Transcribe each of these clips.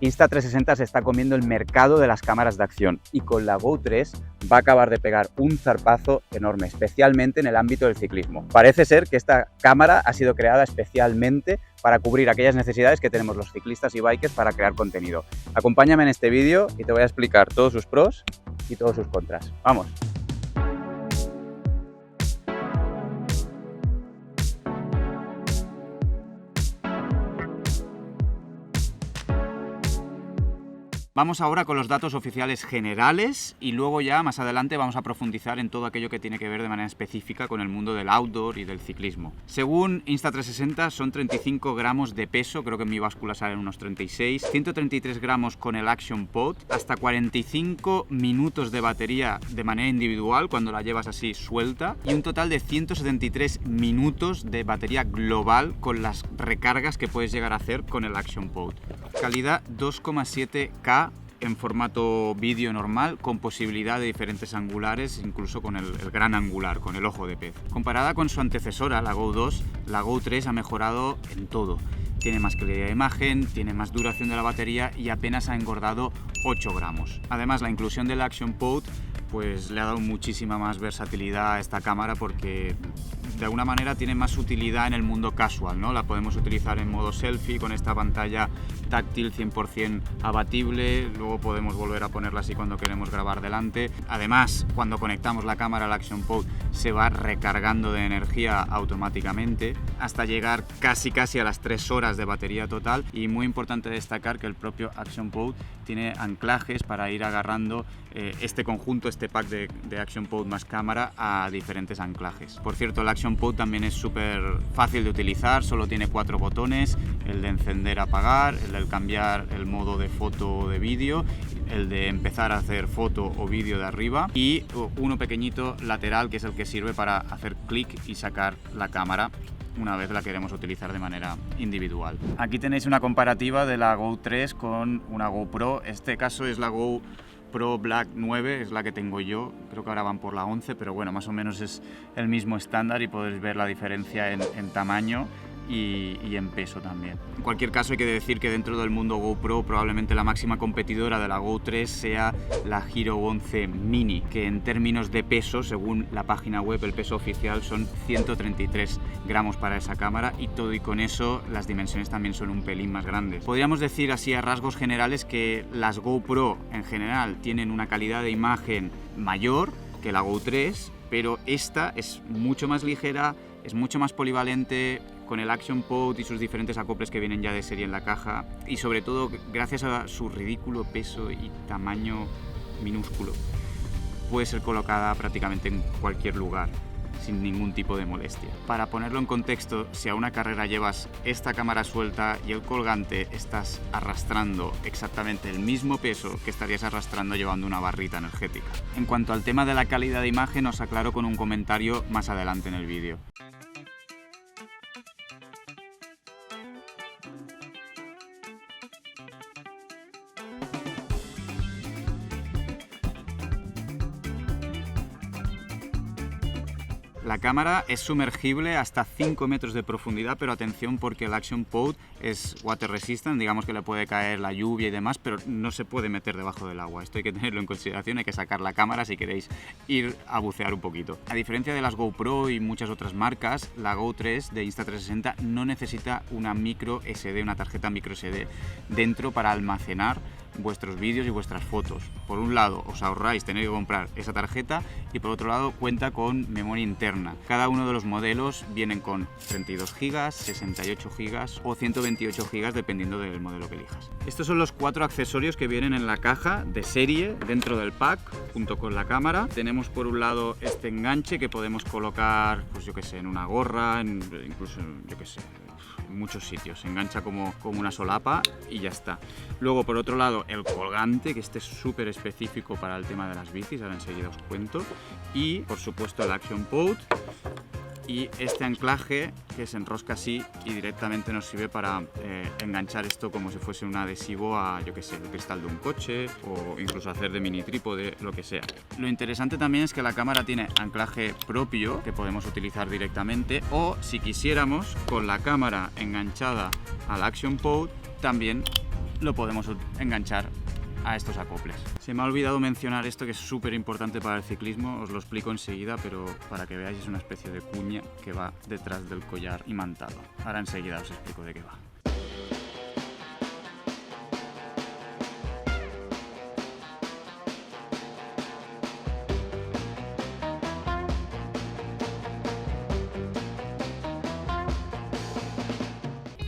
Insta360 se está comiendo el mercado de las cámaras de acción y con la Go 3 va a acabar de pegar un zarpazo enorme, especialmente en el ámbito del ciclismo. Parece ser que esta cámara ha sido creada especialmente para cubrir aquellas necesidades que tenemos los ciclistas y bikers para crear contenido. Acompáñame en este vídeo y te voy a explicar todos sus pros y todos sus contras. ¡Vamos! Vamos ahora con los datos oficiales generales y luego ya más adelante vamos a profundizar en todo aquello que tiene que ver de manera específica con el mundo del outdoor y del ciclismo. Según Insta360 son 35 gramos de peso, creo que en mi báscula salen unos 36, 133 gramos con el Action Pod, hasta 45 minutos de batería de manera individual cuando la llevas así suelta y un total de 173 minutos de batería global con las recargas que puedes llegar a hacer con el Action Pod. Calidad 2,7K en formato vídeo normal, con posibilidad de diferentes angulares, incluso con el gran angular, con el ojo de pez. Comparada con su antecesora, la Go 2, la Go 3 ha mejorado en todo. Tiene más calidad de imagen, tiene más duración de la batería y apenas ha engordado 8 gramos. Además, la inclusión del Action Pod pues le ha dado muchísima más versatilidad a esta cámara porque de alguna manera tiene más utilidad en el mundo casual, ¿no? La podemos utilizar en modo selfie con esta pantalla táctil 100% abatible, luego podemos volver a ponerla así cuando queremos grabar delante. Además, cuando conectamos la cámara al Action Pod se va recargando de energía automáticamente hasta llegar casi a las 3 horas de batería total, y muy importante destacar que el propio Action Pod tiene anclajes para ir agarrando este conjunto, este pack de Action Pod más cámara a diferentes anclajes. Por cierto, el Action Pod también es súper fácil de utilizar, solo tiene 4 botones, el de encender, apagar, el de cambiar el modo de foto o de vídeo, el de empezar a hacer foto o vídeo de arriba y uno pequeñito lateral que es el que sirve para hacer clic y sacar la cámara una vez la queremos utilizar de manera individual. Aquí tenéis una comparativa de la Go 3 con una GoPro. Este caso es la GoPro Black 9, es la que tengo yo, creo que ahora van por la 11, pero bueno, más o menos es el mismo estándar y podéis ver la diferencia en tamaño y en peso también. En cualquier caso hay que decir que dentro del mundo GoPro probablemente la máxima competidora de la Go 3 sea la Hero 11 Mini, que en términos de peso, según la página web, el peso oficial son 133 gramos para esa cámara y todo y con eso las dimensiones también son un pelín más grandes. Podríamos decir así a rasgos generales que las GoPro en general tienen una calidad de imagen mayor que la Go 3, pero esta es mucho más ligera, es mucho más polivalente, con el Action Pod y sus diferentes acoples que vienen ya de serie en la caja, y sobre todo gracias a su ridículo peso y tamaño minúsculo puede ser colocada prácticamente en cualquier lugar sin ningún tipo de molestia. Para ponerlo en contexto, si a una carrera llevas esta cámara suelta y el colgante, estás arrastrando exactamente el mismo peso que estarías arrastrando llevando una barrita energética. En cuanto al tema de la calidad de imagen, os aclaro con un comentario más adelante en el vídeo. La cámara es sumergible hasta 5 metros de profundidad, pero atención porque el Action Pod es water resistant, digamos que le puede caer la lluvia y demás, pero no se puede meter debajo del agua. Esto hay que tenerlo en consideración, hay que sacar la cámara si queréis ir a bucear un poquito. A diferencia de las GoPro y muchas otras marcas, la Go 3 de Insta360 no necesita una micro SD, una tarjeta micro SD dentro para almacenar vuestros vídeos y vuestras fotos. Por un lado os ahorráis tener que comprar esa tarjeta y por otro lado cuenta con memoria interna. Cada uno de los modelos vienen con 32 GB, 68 GB o 128 GB dependiendo del modelo que elijas. Estos son los 4 accesorios que vienen en la caja de serie dentro del pack junto con la cámara. Tenemos por un lado este enganche que podemos colocar, pues yo que sé, en una gorra, incluso yo que sé, en muchos sitios. Se engancha como una solapa y ya está. Luego por otro lado el colgante, que este es súper específico para el tema de las bicis, ahora enseguida os cuento, y por supuesto el Action Pod y este anclaje que se enrosca así y directamente nos sirve para enganchar esto como si fuese un adhesivo a, yo que sé, el cristal de un coche o incluso hacer de mini trípode, lo que sea. Lo interesante también es que la cámara tiene anclaje propio que podemos utilizar directamente, o si quisiéramos con la cámara enganchada al Action Pod también lo podemos enganchar a estos acoples. Se me ha olvidado mencionar esto que es súper importante para el ciclismo, os lo explico enseguida, pero para que veáis es una especie de cuña que va detrás del collar imantado. Ahora enseguida os explico de qué va.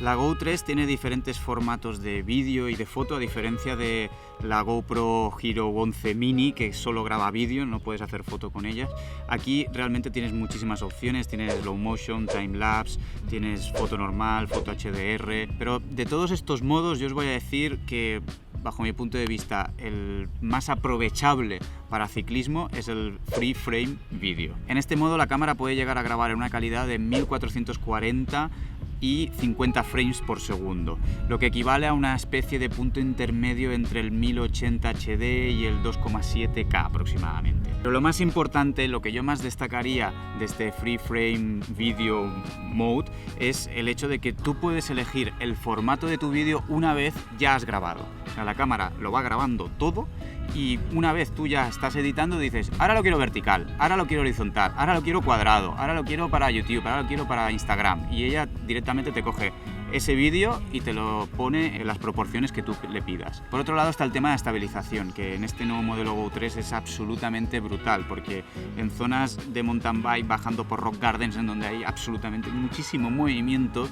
La Go 3 tiene diferentes formatos de vídeo y de foto, a diferencia de la GoPro Hero 11 Mini, que solo graba vídeo, no puedes hacer foto con ellas. Aquí realmente tienes muchísimas opciones, tienes slow motion, time lapse, tienes foto normal, foto HDR, pero de todos estos modos yo os voy a decir que, bajo mi punto de vista, el más aprovechable para ciclismo es el Free Frame Video. En este modo la cámara puede llegar a grabar en una calidad de 1440 y 50 frames por segundo, lo que equivale a una especie de punto intermedio entre el 1080 HD y el 2,7K aproximadamente. Pero lo más importante, lo que yo más destacaría de este Free Frame Video Mode es el hecho de que tú puedes elegir el formato de tu vídeo una vez ya has grabado. O sea, la cámara lo va grabando todo y una vez tú ya estás editando dices, ahora lo quiero vertical, ahora lo quiero horizontal, ahora lo quiero cuadrado, ahora lo quiero para YouTube, ahora lo quiero para Instagram, y ella directamente te coge ese vídeo y te lo pone en las proporciones que tú le pidas. Por otro lado está el tema de estabilización, que en este nuevo modelo Go 3 es absolutamente brutal, porque en zonas de mountain bike, bajando por rock gardens, en donde hay absolutamente muchísimo movimiento,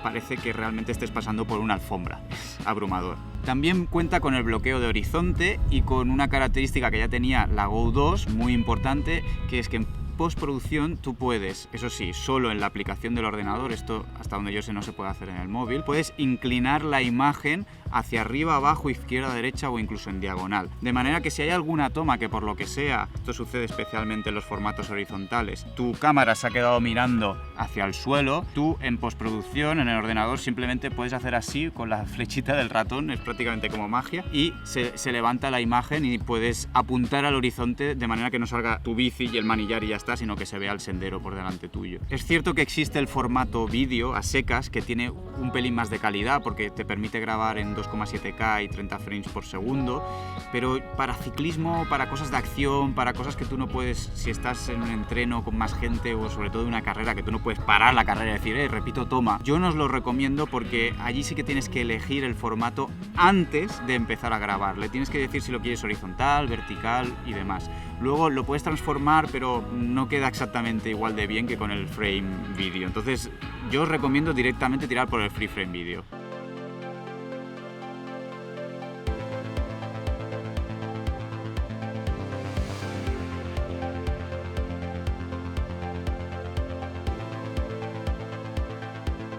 parece que realmente estés pasando por una alfombra. Es abrumador. También cuenta con el bloqueo de horizonte y con una característica que ya tenía la Go 2, muy importante, que es que en postproducción tú puedes, eso sí, solo en la aplicación del ordenador, esto hasta donde yo sé no se puede hacer en el móvil, puedes inclinar la imagen hacia arriba, abajo, izquierda, derecha o incluso en diagonal. De manera que si hay alguna toma que por lo que sea, esto sucede especialmente en los formatos horizontales, tu cámara se ha quedado mirando hacia el suelo, tú en postproducción, en el ordenador, simplemente puedes hacer así con la flechita del ratón, es prácticamente como magia, y se levanta la imagen y puedes apuntar al horizonte de manera que no salga tu bici y el manillar y ya está, sino que se vea el sendero por delante tuyo. Es cierto que existe el formato vídeo a secas, que tiene un pelín más de calidad porque te permite grabar en 2,7K y 30 frames por segundo, pero para ciclismo, para cosas de acción, para cosas que tú no puedes, si estás en un entreno con más gente o sobre todo en una carrera que tú no puedes parar la carrera y decir, repito toma, yo no os lo recomiendo porque allí sí que tienes que elegir el formato antes de empezar a grabar. Le tienes que decir si lo quieres horizontal, vertical y demás. Luego lo puedes transformar, pero no queda exactamente igual de bien que con el frame video. Entonces yo os recomiendo directamente tirar por el Free Frame Video.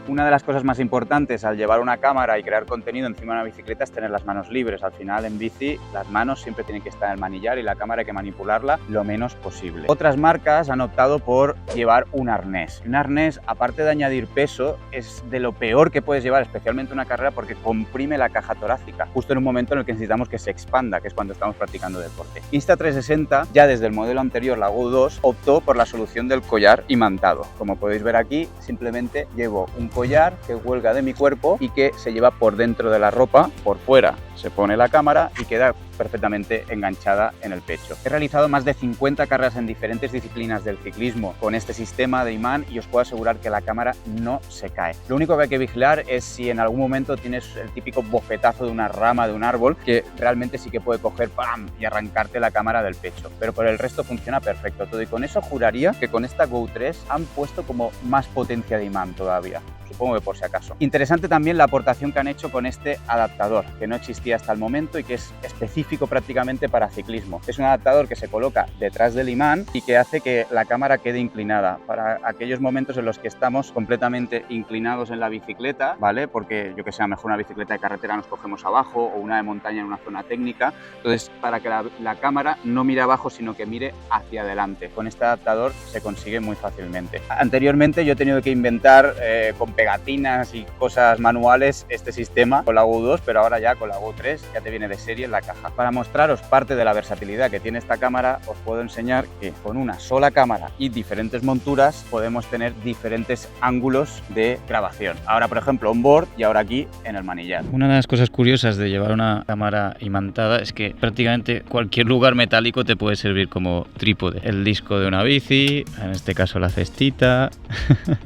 Una de las cosas más importantes al llevar una cámara y crear contenido encima de una bicicleta es tener las manos libres. Al final en bici las manos siempre tienen que estar en el manillar y la cámara hay que manipularla lo menos posible. Otras marcas han optado por llevar un arnés. Un arnés, aparte de añadir peso, es de lo peor que puedes llevar, especialmente en una carrera, porque comprime la caja torácica, justo en un momento en el que necesitamos que se expanda, que es cuando estamos practicando deporte. Insta360, ya desde el modelo anterior, la Go 2, optó por la solución del collar imantado. Como podéis ver aquí, simplemente llevo un collar que cuelga de mi cuerpo y que se lleva por dentro de la ropa, por fuera se pone la cámara y queda perfectamente enganchada en el pecho. He realizado más de 50 carreras en diferentes disciplinas del ciclismo con este sistema de imán y os puedo asegurar que la cámara no se cae. Lo único que hay que vigilar es si en algún momento tienes el típico bofetazo de una rama de un árbol, que realmente sí que puede coger ¡pam! Y arrancarte la cámara del pecho, pero por el resto funciona perfecto todo, y con eso juraría que con esta Go 3 han puesto como más potencia de imán todavía. Supongo que por si acaso. Interesante también la aportación que han hecho con este adaptador, que no existía hasta el momento y que es específico prácticamente para ciclismo. Es un adaptador que se coloca detrás del imán y que hace que la cámara quede inclinada para aquellos momentos en los que estamos completamente inclinados en la bicicleta, ¿vale? Porque yo que sé, a lo mejor una bicicleta de carretera nos cogemos abajo o una de montaña en una zona técnica. Entonces, para que la cámara no mire abajo, sino que mire hacia adelante. Con este adaptador se consigue muy fácilmente. Anteriormente yo he tenido que inventar con pegatinas y cosas manuales este sistema con la Go 2, pero ahora ya con la Go 3 ya te viene de serie en la caja. Para mostraros parte de la versatilidad que tiene esta cámara, os puedo enseñar que con una sola cámara y diferentes monturas podemos tener diferentes ángulos de grabación. Ahora, por ejemplo, on board y ahora aquí en el manillar. Una de las cosas curiosas de llevar una cámara imantada es que prácticamente cualquier lugar metálico te puede servir como trípode. El disco de una bici, en este caso la cestita.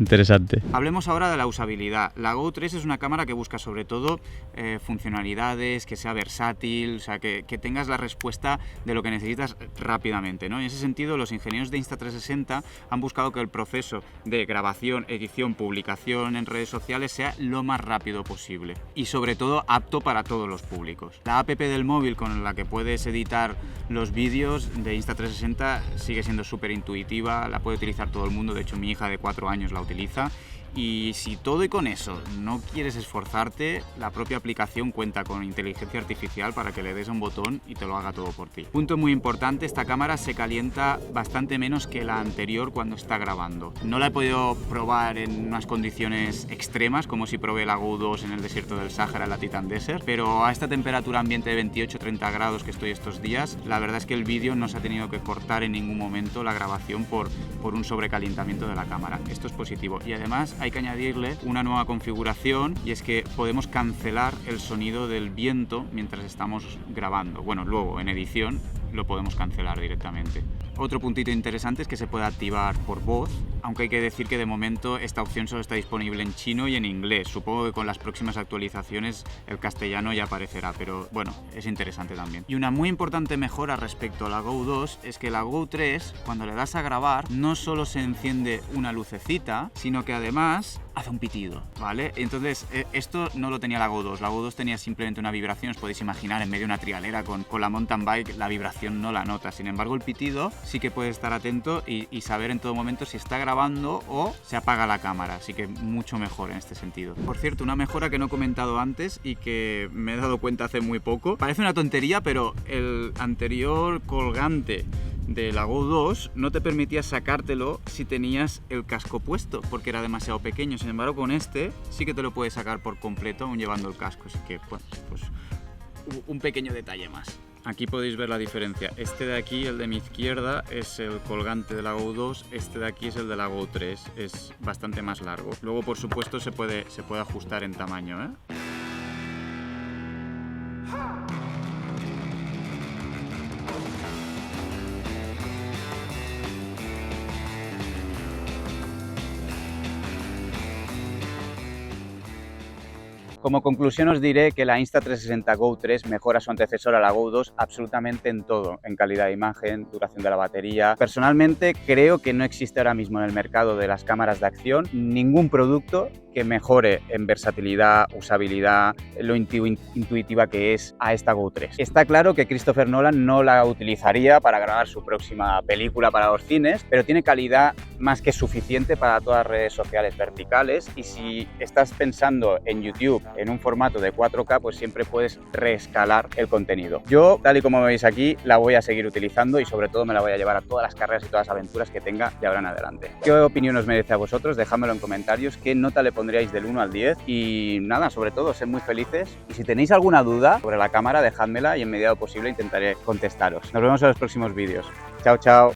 Interesante. Hablemos ahora de la usabilidad. La Go 3 es una cámara que busca sobre todo funcionalidades, que sea versátil, o sea, que tengas la respuesta de lo que necesitas rápidamente, ¿no? En ese sentido, los ingenieros de Insta360 han buscado que el proceso de grabación, edición, publicación en redes sociales sea lo más rápido posible y sobre todo apto para todos los públicos. La app del móvil con la que puedes editar los vídeos de Insta360 sigue siendo súper intuitiva, la puede utilizar todo el mundo, de hecho mi hija de 4 años la utiliza. Y si todo y con eso no quieres esforzarte, la propia aplicación cuenta con inteligencia artificial para que le des a un botón y te lo haga todo por ti. Punto muy importante, esta cámara se calienta bastante menos que la anterior cuando está grabando. No la he podido probar en unas condiciones extremas, como si probé la Go 2 en el desierto del Sáhara, en la Titan Desert, pero a esta temperatura ambiente de 28-30 grados que estoy estos días, la verdad es que el vídeo no se ha tenido que cortar en ningún momento la grabación por un sobrecalentamiento de la cámara. Esto es positivo y además hay que añadirle una nueva configuración y es que podemos cancelar el sonido del viento mientras estamos grabando. Bueno, luego en edición lo podemos cancelar directamente. Otro puntito interesante es que se puede activar por voz, aunque hay que decir que de momento esta opción solo está disponible en chino y en inglés. Supongo que con las próximas actualizaciones el castellano ya aparecerá, pero bueno, es interesante también. Y una muy importante mejora respecto a la Go 2 es que la Go 3, cuando le das a grabar, no solo se enciende una lucecita, sino que además hace un pitido, ¿vale? Entonces, esto no lo tenía la Go 2. La Go 2 tenía simplemente una vibración, os podéis imaginar, en medio de una trialera con la mountain bike, la vibración no la nota. Sin embargo, el pitido sí que puedes estar atento y saber en todo momento si está grabando o se apaga la cámara, así que mucho mejor en este sentido. Por cierto, una mejora que no he comentado antes y que me he dado cuenta hace muy poco, parece una tontería, pero el anterior colgante de la Go 2 no te permitía sacártelo si tenías el casco puesto porque era demasiado pequeño. Sin embargo, con este sí que te lo puedes sacar por completo aún llevando el casco, así que pues un pequeño detalle más. Aquí podéis ver la diferencia. Este de aquí, el de mi izquierda, es el colgante de la Go 2, este de aquí es el de la Go 3, es bastante más largo. Luego, por supuesto, se puede ajustar en tamaño, ¿eh? Como conclusión os diré que la Insta360 Go 3 mejora su antecesora, la Go 2, absolutamente en todo, en calidad de imagen, duración de la batería. Personalmente creo que no existe ahora mismo en el mercado de las cámaras de acción ningún producto que mejore en versatilidad, usabilidad, lo intuitiva que es a esta Go 3. Está claro que Christopher Nolan no la utilizaría para grabar su próxima película para los cines, pero tiene calidad más que suficiente para todas las redes sociales verticales y si estás pensando en YouTube en un formato de 4K, pues siempre puedes reescalar el contenido. Yo, tal y como veis aquí, la voy a seguir utilizando y sobre todo me la voy a llevar a todas las carreras y todas las aventuras que tenga de ahora en adelante. ¿Qué opinión os merece a vosotros? Dejádmelo en comentarios, qué nota le pondríais del 1 al 10 y nada, sobre todo, sed muy felices y si tenéis alguna duda sobre la cámara, dejádmela y en medida de lo posible intentaré contestaros. Nos vemos en los próximos vídeos. Chao, chao.